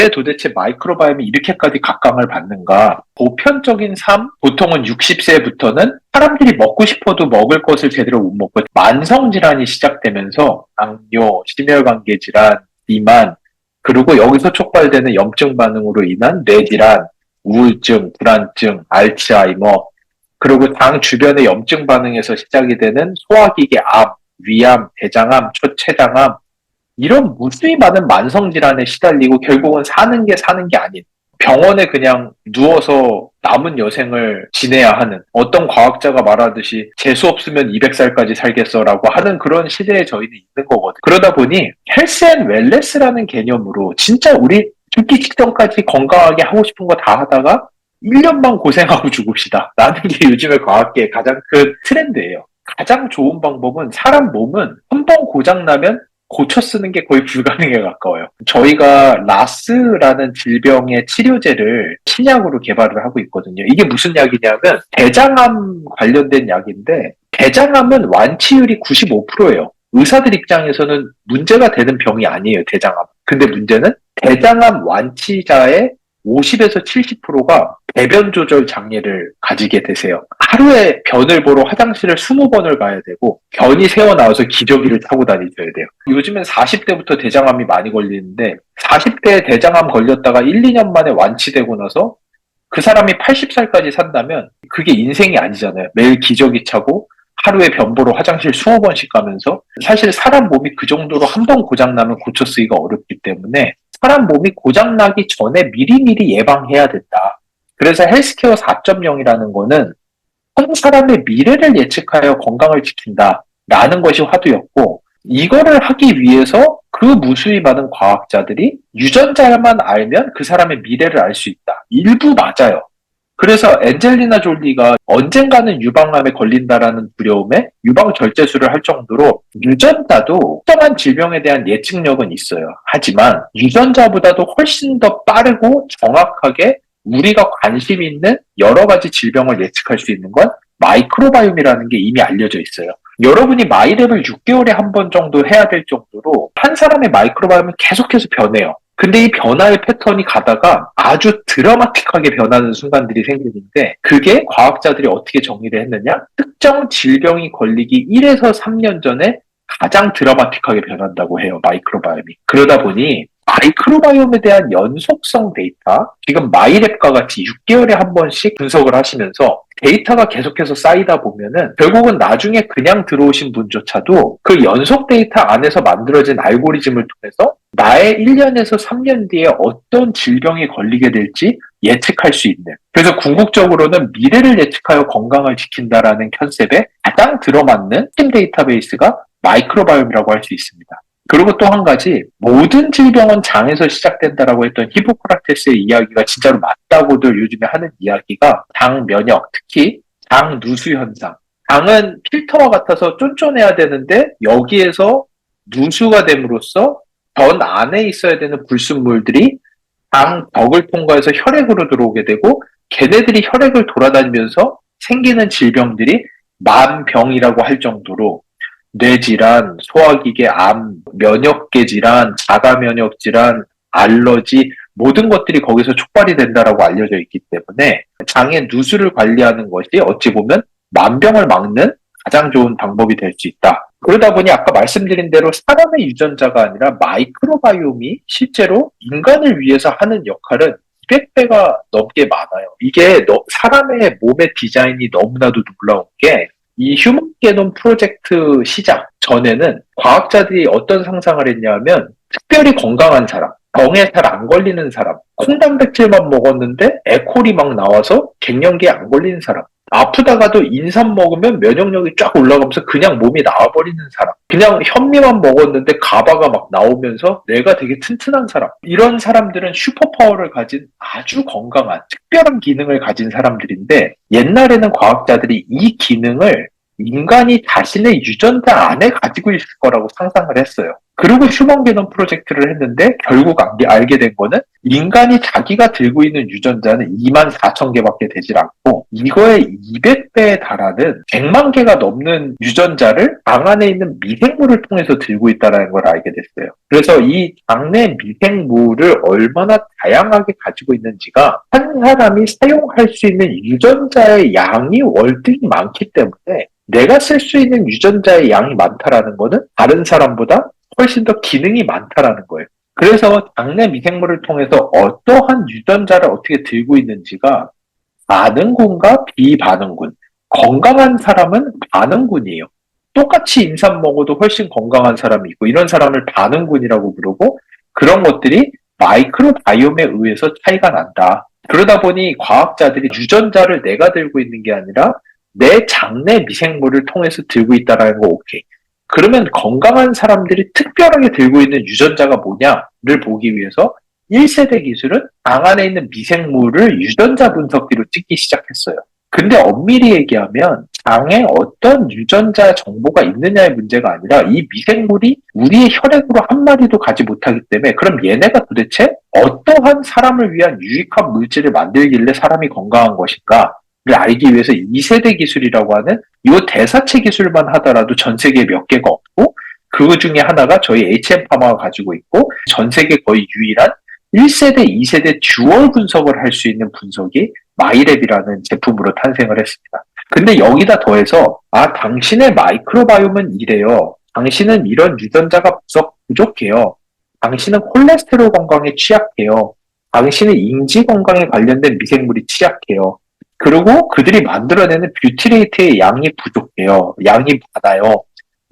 왜 도대체 마이크로바이옴이 이렇게까지 각광을 받는가? 보편적인 삶, 보통은 60세부터는 사람들이 먹고 싶어도 먹을 것을 제대로 못 먹고 만성질환이 시작되면서 당뇨, 심혈관계 질환, 비만, 그리고 여기서 촉발되는 염증 반응으로 인한 뇌질환, 우울증, 불안증, 알츠하이머, 그리고 당 주변의 염증 반응에서 시작이 되는 소화기계 암, 위암, 대장암, 초췌장암, 이런 무수히 많은 만성질환에 시달리고 결국은 사는 게 아닌 병원에 그냥 누워서 남은 여생을 지내야 하는, 어떤 과학자가 말하듯이 재수 없으면 200살까지 살겠어라고 하는 그런 시대에 저희는 있는 거거든요. 그러다 보니 헬스 앤 웰네스라는 개념으로 진짜 우리 죽기 직전까지 건강하게 하고 싶은 거 다 하다가 1년만 고생하고 죽읍시다 라는 게 요즘의 과학계의 가장 큰 트렌드예요. 가장 좋은 방법은, 사람 몸은 한 번 고장나면 고쳐 쓰는 게 거의 불가능에 가까워요. 저희가 라스라는 질병의 치료제를 신약으로 개발을 하고 있거든요. 이게 무슨 약이냐면 대장암 관련된 약인데, 대장암은 완치율이 95%예요. 의사들 입장에서는 문제가 되는 병이 아니에요, 대장암. 근데 문제는 대장암 완치자의 50에서 70%가 배변 조절 장애를 가지게 되세요. 하루에 변을 보러 화장실을 20번을 가야 되고 변이 새어나와서 기저귀를 타고 다니셔야 돼요. 요즘엔 40대부터 대장암이 많이 걸리는데 40대에 대장암 걸렸다가 1, 2년 만에 완치되고 나서 그 사람이 80살까지 산다면 그게 인생이 아니잖아요. 매일 기저귀 차고 하루에 변 보러 화장실 20번씩 가면서, 사실 사람 몸이 그 정도로 한 번 고장나면 고쳐 쓰기가 어렵기 때문에 사람 몸이 고장나기 전에 미리미리 예방해야 된다. 그래서 헬스케어 4.0이라는 거는 한 사람의 미래를 예측하여 건강을 지킨다라는 것이 화두였고, 이거를 하기 위해서 그 무수히 많은 과학자들이 유전자만 알면 그 사람의 미래를 알 수 있다. 일부 맞아요. 그래서 엔젤리나 졸리가 언젠가는 유방암에 걸린다라는 두려움에 유방 절제술을 할 정도로 유전자도 특정한 질병에 대한 예측력은 있어요. 하지만 유전자보다도 훨씬 더 빠르고 정확하게 우리가 관심 있는 여러 가지 질병을 예측할 수 있는 건 마이크로바이옴이라는 게 이미 알려져 있어요. 여러분이 마이랩을 6개월에 한 번 정도 해야 될 정도로 한 사람의 마이크로바이옴은 계속해서 변해요. 근데 이 변화의 패턴이 가다가 아주 드라마틱하게 변하는 순간들이 생기는데, 그게 과학자들이 어떻게 정리를 했느냐? 특정 질병이 걸리기 1에서 3년 전에 가장 드라마틱하게 변한다고 해요, 마이크로바이옴이. 그러다 보니 마이크로바이옴에 대한 연속성 데이터, 지금 마이랩과 같이 6개월에 한 번씩 분석을 하시면서 데이터가 계속해서 쌓이다 보면은 결국은 나중에 그냥 들어오신 분조차도 그 연속 데이터 안에서 만들어진 알고리즘을 통해서 나의 1년에서 3년 뒤에 어떤 질병이 걸리게 될지 예측할 수 있는, 그래서 궁극적으로는 미래를 예측하여 건강을 지킨다라는 컨셉에 가장 들어맞는 핵심 데이터베이스가 마이크로바이옴이라고 할 수 있습니다. 그리고 또 한 가지, 모든 질병은 장에서 시작된다라고 했던 히포크라테스의 이야기가 진짜로 맞다고들 요즘에 하는 이야기가 장 면역, 특히 장 누수 현상. 장은 필터와 같아서 쫀쫀해야 되는데 여기에서 누수가 됨으로써 변 안에 있어야 되는 불순물들이 장 벽을 통과해서 혈액으로 들어오게 되고, 걔네들이 혈액을 돌아다니면서 생기는 질병들이 만병이라고 할 정도로 뇌질환, 소화기계 암, 면역계 질환, 자가면역 질환, 알러지, 모든 것들이 거기서 촉발이 된다라고 알려져 있기 때문에 장의 누수를 관리하는 것이 어찌 보면 만병을 막는 가장 좋은 방법이 될 수 있다. 그러다 보니 아까 말씀드린 대로 사람의 유전자가 아니라 마이크로바이옴이 실제로 인간을 위해서 하는 역할은 200배가 넘게 많아요. 이게 사람의 몸의 디자인이 너무나도 놀라운 게, 이 휴먼 게놈 프로젝트 시작 전에는 과학자들이 어떤 상상을 했냐면, 특별히 건강한 사람, 병에 잘 안 걸리는 사람, 콩단백질만 먹었는데 에콜이 막 나와서 갱년기에 안 걸리는 사람, 아프다가도 인삼 먹으면 면역력이 쫙 올라가면서 그냥 몸이 나와버리는 사람, 그냥 현미만 먹었는데 가바가 막 나오면서 뇌가 되게 튼튼한 사람, 이런 사람들은 슈퍼파워를 가진 아주 건강한 특별한 기능을 가진 사람들인데, 옛날에는 과학자들이 이 기능을 인간이 자신의 유전자 안에 가지고 있을 거라고 상상을 했어요. 그리고 휴먼 게놈 프로젝트를 했는데 결국 알게 된 거는 인간이 자기가 들고 있는 유전자는 24,000개밖에 되질 않고 이거의 200배에 달하는 100만 개가 넘는 유전자를 장 안에 있는 미생물을 통해서 들고 있다는 걸 알게 됐어요. 그래서 이 장내 미생물을 얼마나 다양하게 가지고 있는지가 한 사람이 사용할 수 있는 유전자의 양이 월등히 많기 때문에 내가 쓸 수 있는 유전자의 양이 많다라는 거는 다른 사람보다 훨씬 더 기능이 많다라는 거예요. 그래서 장내 미생물을 통해서 어떠한 유전자를 어떻게 들고 있는지가 반응군과 비반응군. 건강한 사람은 반응군이에요. 똑같이 임산 먹어도 훨씬 건강한 사람이 있고 이런 사람을 반응군이라고 부르고 그런 것들이 마이크로바이옴에 의해서 차이가 난다. 그러다 보니 과학자들이 유전자를 내가 들고 있는 게 아니라 내 장내 미생물을 통해서 들고 있다는 거 오케이. 그러면 건강한 사람들이 특별하게 들고 있는 유전자가 뭐냐를 보기 위해서 1세대 기술은 장 안에 있는 미생물을 유전자 분석기로 찍기 시작했어요. 근데 엄밀히 얘기하면 장에 어떤 유전자 정보가 있느냐의 문제가 아니라 이 미생물이 우리의 혈액으로 한 마리도 가지 못하기 때문에 그럼 얘네가 도대체 어떠한 사람을 위한 유익한 물질을 만들길래 사람이 건강한 것인가 를 알기 위해서 2세대 기술이라고 하는 이 대사체 기술만 하더라도 전 세계에 몇 개가 없고 그 중에 하나가 저희 HM파마가 가지고 있고 전 세계 거의 유일한 1세대, 2세대 듀얼 분석을 할 수 있는 분석이 마이랩이라는 제품으로 탄생을 했습니다. 근데 여기다 더해서 당신의 마이크로바이옴은 이래요. 당신은 이런 유전자가 부족해요. 당신은 콜레스테롤 건강에 취약해요. 당신은 인지 건강에 관련된 미생물이 취약해요. 그리고 그들이 만들어내는 뷰티레이트의 양이 부족해요. 양이 많아요.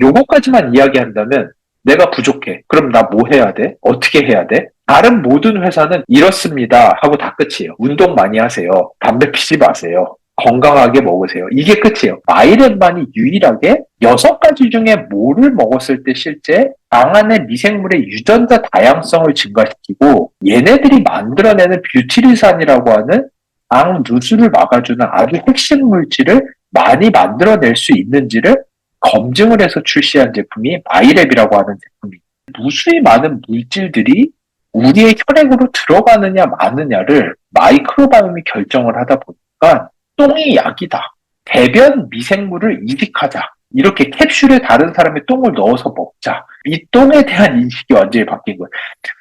요거까지만 이야기한다면 내가 부족해. 그럼 나 뭐 해야 돼? 어떻게 해야 돼? 다른 모든 회사는 이렇습니다 하고 다 끝이에요. 운동 많이 하세요. 담배 피지 마세요. 건강하게 먹으세요. 이게 끝이에요. 마이랩만이 유일하게 6가지 중에 뭐를 먹었을 때 실제 장 안의 미생물의 유전자 다양성을 증가시키고 얘네들이 만들어내는 뷰티리산이라고 하는 장 누수를 막아주는 아주 핵심 물질을 많이 만들어낼 수 있는지를 검증을 해서 출시한 제품이 마이랩이라고 하는 제품입니다. 무수히 많은 물질들이 우리의 혈액으로 들어가느냐 마느냐를 마이크로바이옴이 결정을 하다 보니까 똥이 약이다. 대변 미생물을 이식하자. 이렇게 캡슐에 다른 사람의 똥을 넣어서 먹자. 이 똥에 대한 인식이 완전히 바뀐 거예요.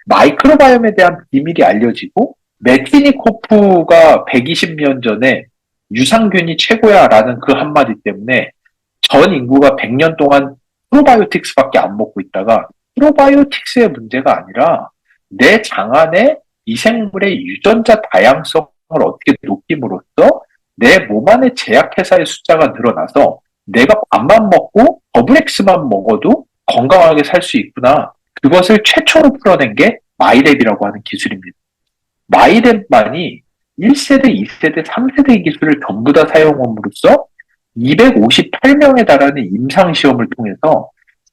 마이크로바이옴에 대한 비밀이 알려지고 메티니코프가 120년 전에 유산균이 최고야 라는 그 한마디 때문에 전 인구가 100년 동안 프로바이오틱스밖에 안 먹고 있다가 프로바이오틱스의 문제가 아니라 내 장 안에 미생물의 유전자 다양성을 어떻게 높임으로써 내 몸 안의 제약회사의 숫자가 늘어나서 내가 밥만 먹고 더블엑스만 먹어도 건강하게 살 수 있구나. 그것을 최초로 풀어낸 게 마이랩이라고 하는 기술입니다. 마이랩만이 1세대, 2세대, 3세대 기술을 전부 다 사용함으로써 258명에 달하는 임상시험을 통해서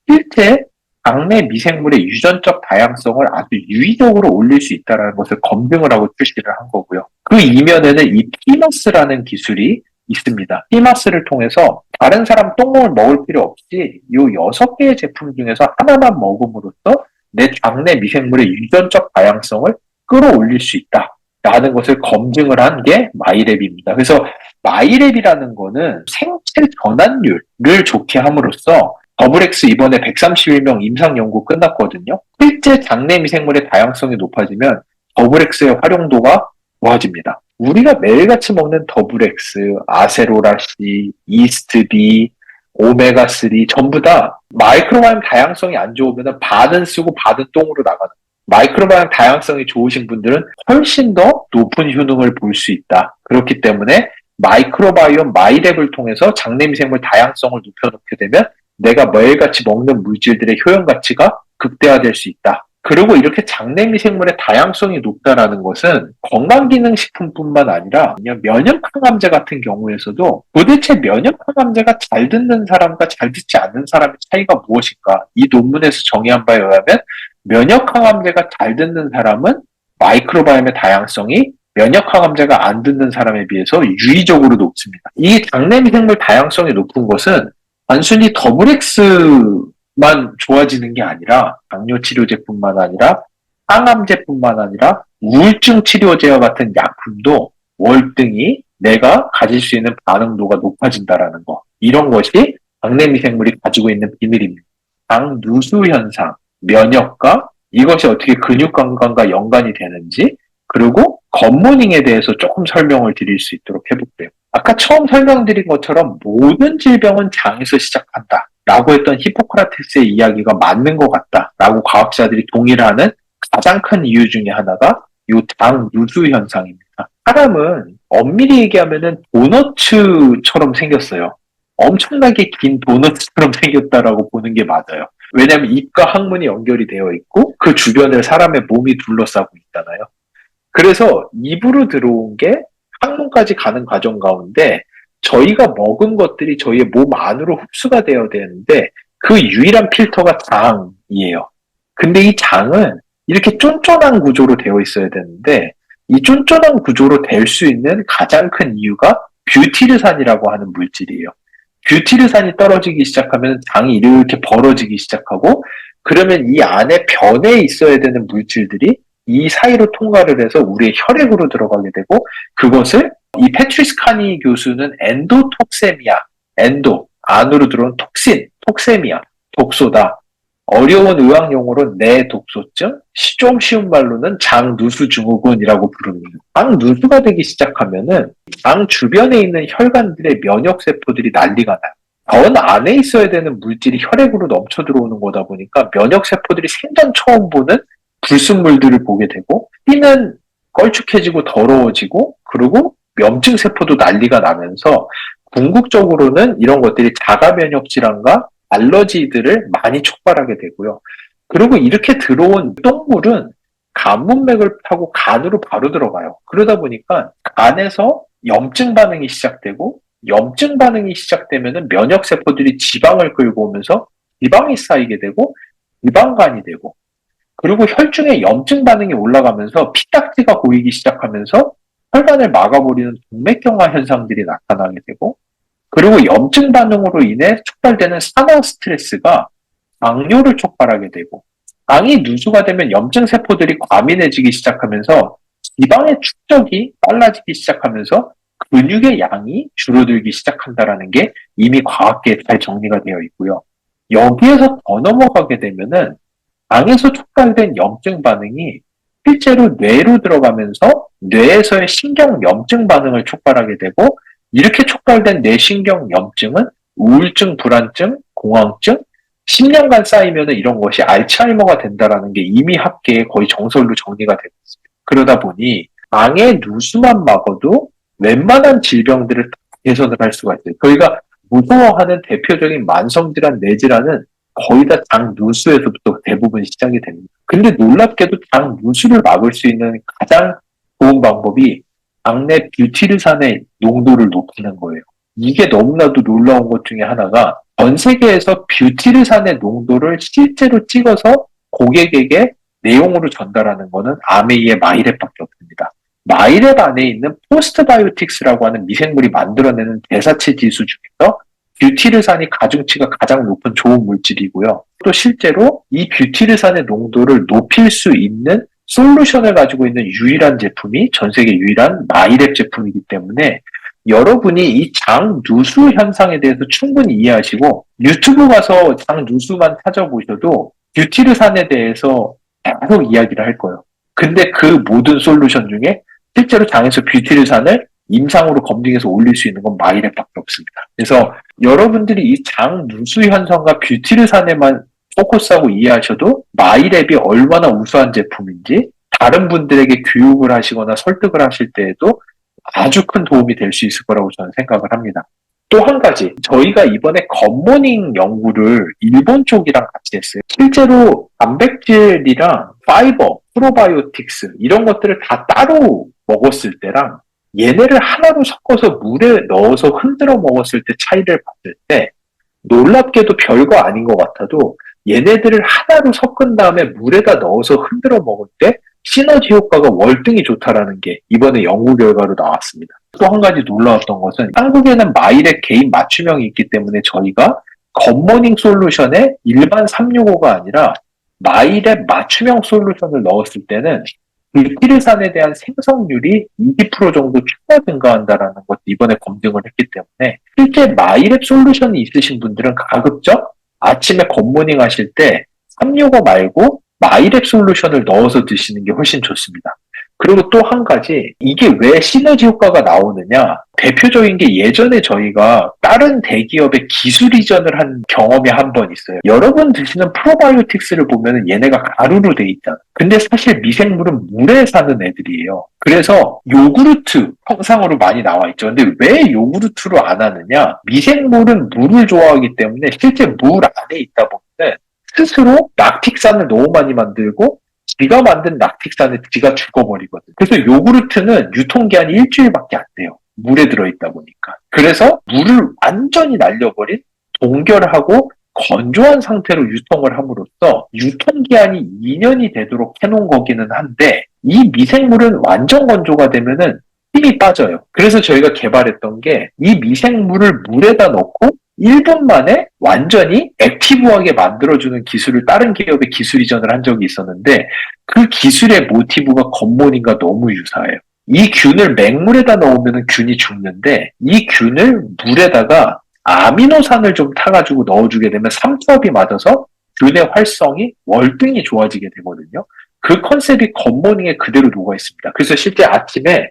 실제 장내 미생물의 유전적 다양성을 아주 유의적으로 올릴 수 있다는 것을 검증을 하고 출시를 한 거고요. 그 이면에는 이 피마스라는 기술이 있습니다. 피마스를 통해서 다른 사람 똥을 먹을 필요 없이 이 6개의 제품 중에서 하나만 먹음으로써 내 장내 미생물의 유전적 다양성을 끌어올릴 수 있다라는 것을 검증을 한 게 마이랩입니다. 그래서 마이랩이라는 거는 생체 전환율을 좋게 함으로써 더블엑스 이번에 131명 임상 연구 끝났거든요. 실제 장내 미생물의 다양성이 높아지면 더블엑스의 활용도가 좋아집니다. 우리가 매일같이 먹는 더블엑스, 아세로라C, 이스트비, 오메가3 전부 다 마이크로바이옴 다양성이 안 좋으면 반은 쓰고 반은 똥으로 나가는 거예요. 마이크로바이옴 다양성이 좋으신 분들은 훨씬 더 높은 효능을 볼 수 있다. 그렇기 때문에 마이크로바이옴 마이랩을 통해서 장내 미생물 다양성을 높여놓게 되면 내가 매일같이 먹는 물질들의 효용 가치가 극대화될 수 있다. 그리고 이렇게 장내 미생물의 다양성이 높다라는 것은 건강기능식품뿐만 아니라 면역항암제 같은 경우에서도 도대체 면역항암제가 잘 듣는 사람과 잘 듣지 않는 사람의 차이가 무엇인가? 이 논문에서 정의한 바에 의하면 면역항암제가 잘 듣는 사람은 마이크로바이옴의 다양성이 면역항암제가 안 듣는 사람에 비해서 유의적으로 높습니다. 이 장내 미생물 다양성이 높은 것은 단순히 더블엑스만 좋아지는 게 아니라 당뇨 치료제뿐만 아니라 항암제뿐만 아니라 우울증 치료제와 같은 약품도 월등히 내가 가질 수 있는 반응도가 높아진다라는 거. 이런 것이 장내 미생물이 가지고 있는 비밀입니다. 장 누수 현상, 면역과 이것이 어떻게 근육 건강과 연관이 되는지, 그리고 굿모닝에 대해서 조금 설명을 드릴 수 있도록 해볼게요. 아까 처음 설명드린 것처럼 모든 질병은 장에서 시작한다 라고 했던 히포크라테스의 이야기가 맞는 것 같다 라고 과학자들이 동의를 하는 가장 큰 이유 중에 하나가 이 장 누수 현상입니다. 사람은 엄밀히 얘기하면은 도너츠처럼 생겼어요. 엄청나게 긴 도너츠처럼 생겼다라고 보는 게 맞아요. 왜냐하면 입과 항문이 연결이 되어 있고 그 주변을 사람의 몸이 둘러싸고 있잖아요. 그래서 입으로 들어온 게 항문까지 가는 과정 가운데 저희가 먹은 것들이 저희의 몸 안으로 흡수가 되어야 되는데 그 유일한 필터가 장이에요. 근데 이 장은 이렇게 쫀쫀한 구조로 되어 있어야 되는데 이 쫀쫀한 구조로 될 수 있는 가장 큰 이유가 뷰티르산이라고 하는 물질이에요. 뷰티르산이 떨어지기 시작하면 장이 이렇게 벌어지기 시작하고 그러면 이 안에 변에 있어야 되는 물질들이 이 사이로 통과를 해서 우리의 혈액으로 들어가게 되고 그것을 이 패트리스 카니 교수는 엔도톡세미아, 엔도, 안으로 들어온 톡신, 톡세미아, 독소다. 어려운 의학 용어로 뇌독소증, 좀 쉬운 말로는 장누수 증후군이라고 부릅니다. 장누수가 되기 시작하면은 장 주변에 있는 혈관들의 면역세포들이 난리가 나요. 변 안에 있어야 되는 물질이 혈액으로 넘쳐 들어오는 거다 보니까 면역세포들이 생전 처음 보는 불순물들을 보게 되고 피는 걸쭉해지고 더러워지고 그리고 염증 세포도 난리가 나면서 궁극적으로는 이런 것들이 자가 면역 질환과 알러지들을 많이 촉발하게 되고요. 그리고 이렇게 들어온 똥물은 간문맥을 타고 간으로 바로 들어가요. 그러다 보니까 간에서 염증 반응이 시작되고 염증 반응이 시작되면은 면역 세포들이 지방을 끌고 오면서 지방이 쌓이게 되고 지방간이 되고 그리고 혈중에 염증 반응이 올라가면서 피딱지가 보이기 시작하면서 혈관을 막아버리는 동맥경화 현상들이 나타나게 되고 그리고 염증 반응으로 인해 촉발되는 산화 스트레스가 당뇨를 촉발하게 되고 장이 누수가 되면 염증 세포들이 과민해지기 시작하면서 지방의 축적이 빨라지기 시작하면서 근육의 양이 줄어들기 시작한다라는 게 이미 과학계에 잘 정리가 되어 있고요. 여기에서 더 넘어가게 되면은 장에서 촉발된 염증 반응이 실제로 뇌로 들어가면서 뇌에서의 신경 염증 반응을 촉발하게 되고 이렇게 촉발된 뇌신경 염증은 우울증, 불안증, 공황증, 10년간 쌓이면 이런 것이 알츠하이머가 된다라는 게 이미 학계에 거의 정설로 정리가 되고 있습니다. 그러다 보니 장의 누수만 막아도 웬만한 질병들을 개선을 할 수가 있어요. 저희가 무서워하는 대표적인 만성질환, 뇌질환은 거의 다 장 누수에서부터 대부분 시작이 됩니다. 근데 놀랍게도 장 누수를 막을 수 있는 가장 좋은 방법이 장내 뷰티르산의 농도를 높이는 거예요. 이게 너무나도 놀라운 것 중에 하나가 전 세계에서 뷰티르산의 농도를 실제로 찍어서 고객에게 내용으로 전달하는 거는 아메이의 마이랩밖에 없습니다. 마이랩 안에 있는 포스트바이오틱스라고 하는 미생물이 만들어내는 대사체 지수 중에서 뷰티르산이 가중치가 가장 높은 좋은 물질이고요. 또 실제로 이 뷰티르산의 농도를 높일 수 있는 솔루션을 가지고 있는 유일한 제품이 전 세계 유일한 마이랩 제품이기 때문에 여러분이 이 장 누수 현상에 대해서 충분히 이해하시고 유튜브 가서 장 누수만 찾아보셔도 뷰티르산에 대해서 계속 이야기를 할 거예요. 근데 그 모든 솔루션 중에 실제로 장에서 뷰티르산을 임상으로 검증해서 올릴 수 있는 건 마이랩밖에 없습니다. 그래서 여러분들이 이 장 누수 현상과 뷰티르산에만 포커스하고 이해하셔도 마이랩이 얼마나 우수한 제품인지 다른 분들에게 교육을 하시거나 설득을 하실 때에도 아주 큰 도움이 될 수 있을 거라고 저는 생각을 합니다. 또 한 가지, 저희가 이번에 굿모닝 연구를 일본 쪽이랑 같이 했어요. 실제로 단백질이랑 파이버, 프로바이오틱스 이런 것들을 다 따로 먹었을 때랑 얘네를 하나로 섞어서 물에 넣어서 흔들어 먹었을 때 차이를 봤을 때 놀랍게도 별거 아닌 것 같아도 얘네들을 하나로 섞은 다음에 물에다 넣어서 흔들어 먹을 때 시너지 효과가 월등히 좋다라는 게 이번에 연구 결과로 나왔습니다. 또 한 가지 놀라웠던 것은 한국에는 마이랩 개인 맞춤형이 있기 때문에 저희가 굿모닝 솔루션에 일반 365가 아니라 마이랩 맞춤형 솔루션을 넣었을 때는 뷰티르산에 대한 생성률이 20% 정도 추가 증가한다라는 것도 이번에 검증을 했기 때문에 실제 마이랩 솔루션이 있으신 분들은 가급적 아침에 굿모닝 하실 때 365 말고 마이랩 솔루션을 넣어서 드시는 게 훨씬 좋습니다. 그리고 또 한 가지, 이게 왜 시너지 효과가 나오느냐? 대표적인 게 예전에 저희가 다른 대기업의 기술 이전을 한 경험이 한 번 있어요. 여러분 드시는 프로바이오틱스를 보면 얘네가 가루로 돼 있잖아요. 근데 사실 미생물은 물에 사는 애들이에요. 그래서 요구르트 형상으로 많이 나와 있죠. 근데 왜 요구르트로 안 하느냐? 미생물은 물을 좋아하기 때문에 실제 물 안에 있다 보면 스스로 락틱산을 너무 많이 만들고 지가 만든 락틱산에 지가 죽어버리거든. 그래서 요구르트는 유통기한이 일주일밖에 안 돼요. 물에 들어있다 보니까. 그래서 물을 완전히 날려버린 동결하고 건조한 상태로 유통을 함으로써 유통기한이 2년이 되도록 해놓은 거기는 한데 이 미생물은 완전 건조가 되면은 힘이 빠져요. 그래서 저희가 개발했던 게 이 미생물을 물에다 넣고 1분 만에 완전히 액티브하게 만들어주는 기술을 다른 기업에 기술 이전을 한 적이 있었는데 그 기술의 모티브가 겉모닝과 너무 유사해요. 이 균을 맹물에다 넣으면 균이 죽는데 이 균을 물에다가 아미노산을 좀 타가지고 넣어주게 되면 삼투압이 맞아서 균의 활성이 월등히 좋아지게 되거든요. 그 컨셉이 겉모닝에 그대로 녹아 있습니다. 그래서 실제 아침에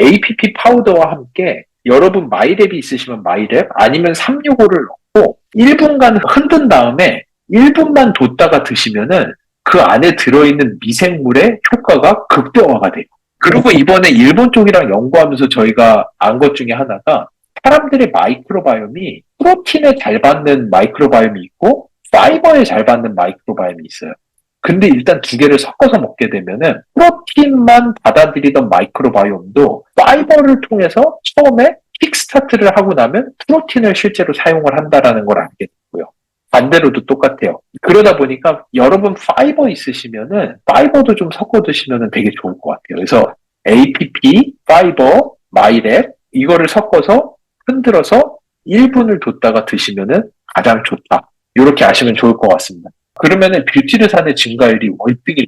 APP 파우더와 함께 여러분 마이랩이 있으시면 마이랩 아니면 365를 넣고 1분간 흔든 다음에 1분만 뒀다가 드시면은 그 안에 들어있는 미생물의 효과가 극대화가 돼요. 그리고 이번에 일본 쪽이랑 연구하면서 저희가 안 것 중에 하나가 사람들의 마이크로바이옴이 프로틴에 잘 받는 마이크로바이옴이 있고 파이버에 잘 받는 마이크로바이옴이 있어요. 근데 일단 두 개를 섞어서 먹게 되면은 프로틴만 받아들이던 마이크로바이옴도 파이버를 통해서 처음에 킥스타트를 하고 나면 프로틴을 실제로 사용을 한다라는 걸 알게 됐고요. 반대로도 똑같아요. 그러다 보니까 여러분 파이버 있으시면은 파이버도 좀 섞어 드시면은 되게 좋을 것 같아요. 그래서 APP, 파이버, 마이랩 이거를 섞어서 흔들어서 1분을 뒀다가 드시면은 가장 좋다. 이렇게 아시면 좋을 것 같습니다. 그러면은 뷰티르산의 증가율이 월등히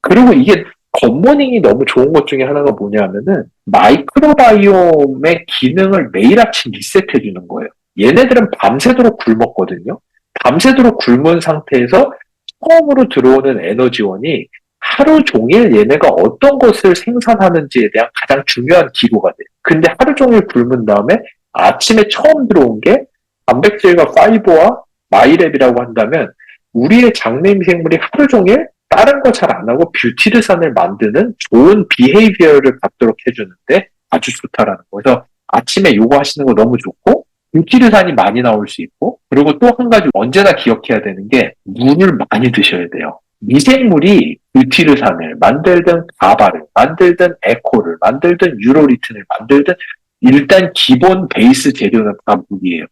그리고 이게 굿모닝이 너무 좋은 것 중에 하나가 뭐냐면은 마이크로바이옴의 기능을 매일 아침 리셋해 주는 거예요. 얘네들은 밤새도록 굶었거든요. 밤새도록 굶은 상태에서 처음으로 들어오는 에너지원이 하루 종일 얘네가 어떤 것을 생산하는지에 대한 가장 중요한 기로가 돼요. 근데 하루 종일 굶은 다음에 아침에 처음 들어온 게 단백질과 파이버와 마이랩이라고 한다면 우리의 장내 미생물이 하루 종일 다른 거 잘 안 하고 뷰티르산을 만드는 좋은 비헤이비어를 갖도록 해주는데 아주 좋다라는 거. 그래서 아침에 요거 하시는 거 너무 좋고 뷰티르산이 많이 나올 수 있고 그리고 또 한 가지 언제나 기억해야 되는 게 물을 많이 드셔야 돼요. 미생물이 뷰티르산을 만들든 가바를 만들든 에코를 만들든 유로리튼을 만들든 일단 기본 베이스 재료는 다 물이에요.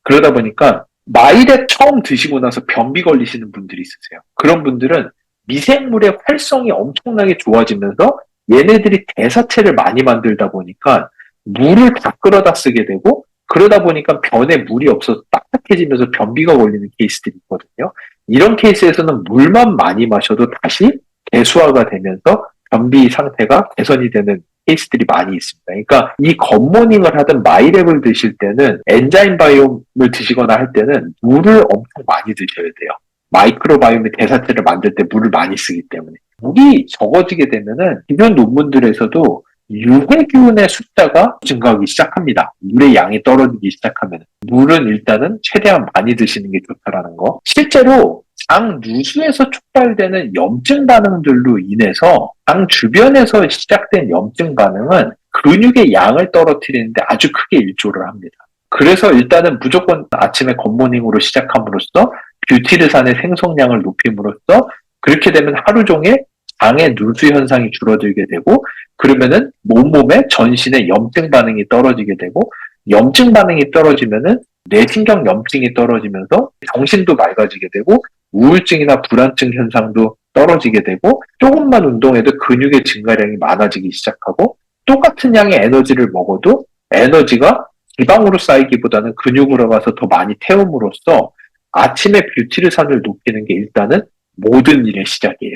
그러다 보니까 마이랩 처음 드시고 나서 변비 걸리시는 분들이 있으세요. 그런 분들은 미생물의 활성이 엄청나게 좋아지면서 얘네들이 대사체를 많이 만들다 보니까 물을 다 끌어다 쓰게 되고 그러다 보니까 변에 물이 없어서 딱딱해지면서 변비가 걸리는 케이스들이 있거든요. 이런 케이스에서는 물만 많이 마셔도 다시 대수화가 되면서 변비 상태가 개선이 되는 케이스들이 많이 있습니다. 그러니까 이 굿모닝을 하든 마이랩을 드실 때는 엔자임 바이옴을 드시거나 할 때는 물을 엄청 많이 드셔야 돼요. 마이크로바이옴의 대사체를 만들 때 물을 많이 쓰기 때문에. 물이 적어지게 되면은 기존 논문들에서도 유해균의 숫자가 증가하기 시작합니다. 물의 양이 떨어지기 시작하면. 물은 일단은 최대한 많이 드시는 게 좋다라는 거. 실제로 장 누수에서 촉발되는 염증 반응들로 인해서 장 주변에서 시작된 염증 반응은 근육의 양을 떨어뜨리는데 아주 크게 일조를 합니다. 그래서 일단은 무조건 아침에 굿모닝으로 시작함으로써 뷰티르산의 생성량을 높임으로써 그렇게 되면 하루 종일 장의 누수 현상이 줄어들게 되고 그러면은 몸에 전신의 염증 반응이 떨어지게 되고 염증 반응이 떨어지면은 뇌신경 염증이 떨어지면서 정신도 맑아지게 되고 우울증이나 불안증 현상도 떨어지게 되고 조금만 운동해도 근육의 증가량이 많아지기 시작하고 똑같은 양의 에너지를 먹어도 에너지가 지방으로 쌓이기보다는 근육으로 가서 더 많이 태움으로써 아침에 뷰티르산을 높이는 게 일단은 모든 일의 시작이에요.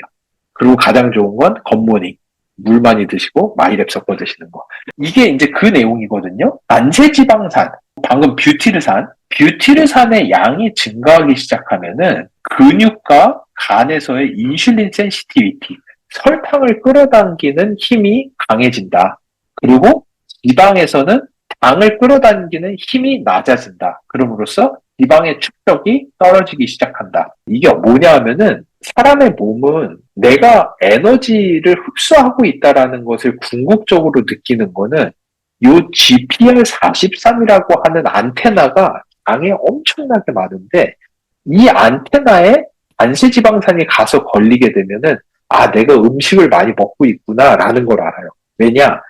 그리고 가장 좋은 건 굿모닝. 물 많이 드시고 마이랩 섞어 드시는 거. 이게 이제 그 내용이거든요. 만세지방산, 방금 뷰티르산의 양이 증가하기 시작하면은 근육과 간에서의 인슐린 센시티비티, 설탕을 끌어당기는 힘이 강해진다. 그리고 지방에서는 당을 끌어당기는 힘이 낮아진다. 그럼으로써 지방의 축적이 떨어지기 시작한다. 이게 뭐냐 하면은 사람의 몸은 내가 에너지를 흡수하고 있다라는 것을 궁극적으로 느끼는 거는 요 GPR43이라고 하는 안테나가 장에 엄청나게 많은데 이 안테나에 단세지방산이 가서 걸리게 되면은 아, 내가 음식을 많이 먹고 있구나라는 걸 알아요. 왜냐?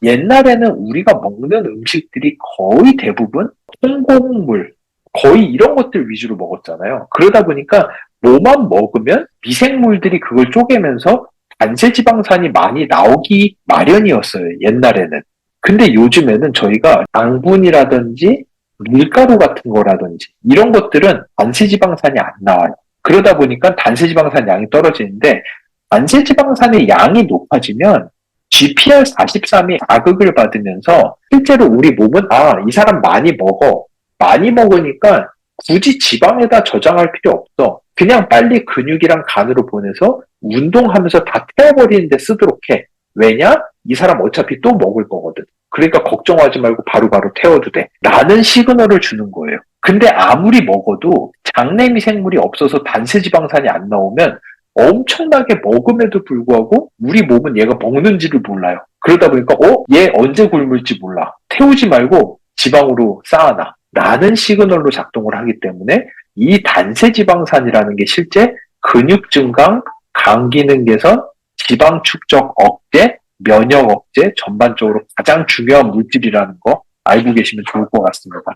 옛날에는 우리가 먹는 음식들이 거의 대부분 통곡물, 거의 이런 것들 위주로 먹었잖아요. 그러다 보니까 뭐만 먹으면 미생물들이 그걸 쪼개면서 단세지방산이 많이 나오기 마련이었어요. 옛날에는. 근데 요즘에는 저희가 당분이라든지 밀가루 같은 거라든지 이런 것들은 단세지방산이 안 나와요. 그러다 보니까 단세지방산 양이 떨어지는데 단세지방산의 양이 높아지면 GPR43이 자극을 받으면서 실제로 우리 몸은 아, 이 사람 많이 먹어. 많이 먹으니까 굳이 지방에다 저장할 필요 없어. 그냥 빨리 근육이랑 간으로 보내서 운동하면서 다 태워버리는 데 쓰도록 해. 왜냐? 이 사람 어차피 또 먹을 거거든. 그러니까 걱정하지 말고 바로바로 태워도 돼. 라는 시그널을 주는 거예요. 근데 아무리 먹어도 장내 미생물이 없어서 단세지방산이 안 나오면 엄청나게 먹음에도 불구하고 우리 몸은 얘가 먹는지를 몰라요. 그러다 보니까 얘 언제 굶을지 몰라. 태우지 말고 지방으로 쌓아놔. 라는 시그널로 작동을 하기 때문에 이 단세지방산이라는 게 실제 근육 증강, 간 기능 개선, 지방 축적 억제, 면역 억제 전반적으로 가장 중요한 물질이라는 거 알고 계시면 좋을 것 같습니다.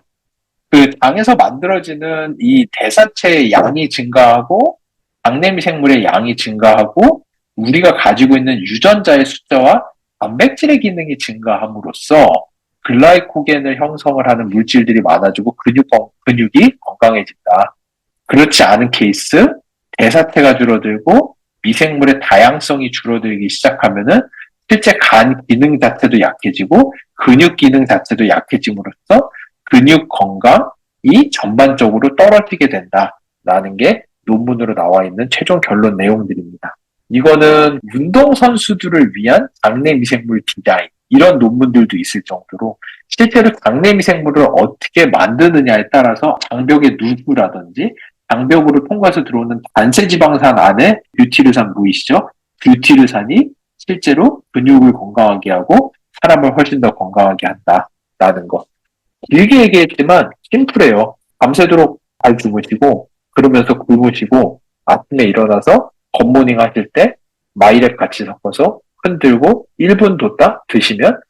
그 장에서 만들어지는 이 대사체의 양이 증가하고 장내 미생물의 양이 증가하고 우리가 가지고 있는 유전자의 숫자와 단백질의 기능이 증가함으로써 글라이코겐을 형성을 하는 물질들이 많아지고 근육이 건강해진다. 그렇지 않은 케이스, 대사태가 줄어들고 미생물의 다양성이 줄어들기 시작하면은 실제 간 기능 자체도 약해지고 근육 기능 자체도 약해짐으로써 근육 건강이 전반적으로 떨어지게 된다라는 게 논문으로 나와 있는 최종 결론 내용들입니다. 이거는 운동선수들을 위한 장내 미생물 디자인 이런 논문들도 있을 정도로 실제로 장내 미생물을 어떻게 만드느냐에 따라서 장벽의 누구라든지 장벽으로 통과해서 들어오는 단세지방산 안에 뷰티르산 보이시죠? 뷰티르산이 실제로 근육을 건강하게 하고 사람을 훨씬 더 건강하게 한다라는 거. 길게 얘기했지만 심플해요. 밤새도록 잘 주무시고 그러면서 굶으시고 아침에 일어나서 굿모닝 하실 때 마이랩 같이 섞어서 흔들고 1분 뒀다 드시면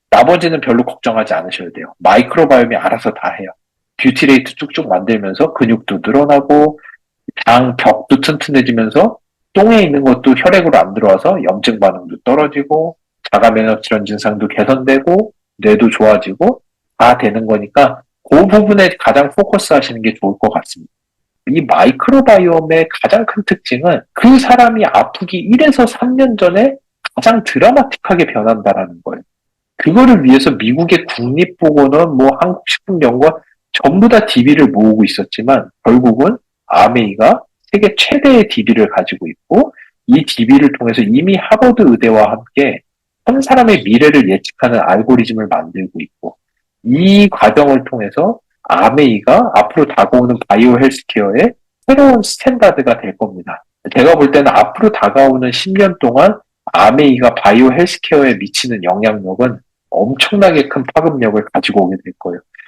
나머지는 별로 걱정하지 않으셔도 돼요. 마이크로바이옴이 알아서 다 해요. 뷰티레이트 쭉쭉 만들면서 근육도 늘어나고 장 벽도 튼튼해지면서 똥에 있는 것도 혈액으로 안 들어와서 염증 반응도 떨어지고 자가 면역 질환 증상도 개선되고 뇌도 좋아지고 다 되는 거니까 그 부분에 가장 포커스 하시는 게 좋을 것 같습니다. 이 마이크로바이옴의 가장 큰 특징은 그 사람이 아프기 1에서 3년 전에 가장 드라마틱하게 변한다라는 거예요. 그거를 위해서 미국의 국립보건원, 한국식품연구원 전부 다 DB를 모으고 있었지만 결국은 아메이가 세계 최대의 DB를 가지고 있고 이 DB를 통해서 이미 하버드 의대와 함께 한 사람의 미래를 예측하는 알고리즘을 만들고 있고 이 과정을 통해서 아메이가 앞으로 다가오는 바이오 헬스케어의 새로운 스탠다드가 될 겁니다. 제가 볼 때는 앞으로 다가오는 10년 동안 아메이가 바이오 헬스케어에 미치는 영향력은 엄청나게 큰 파급력을 가지고 오게 될 거예요.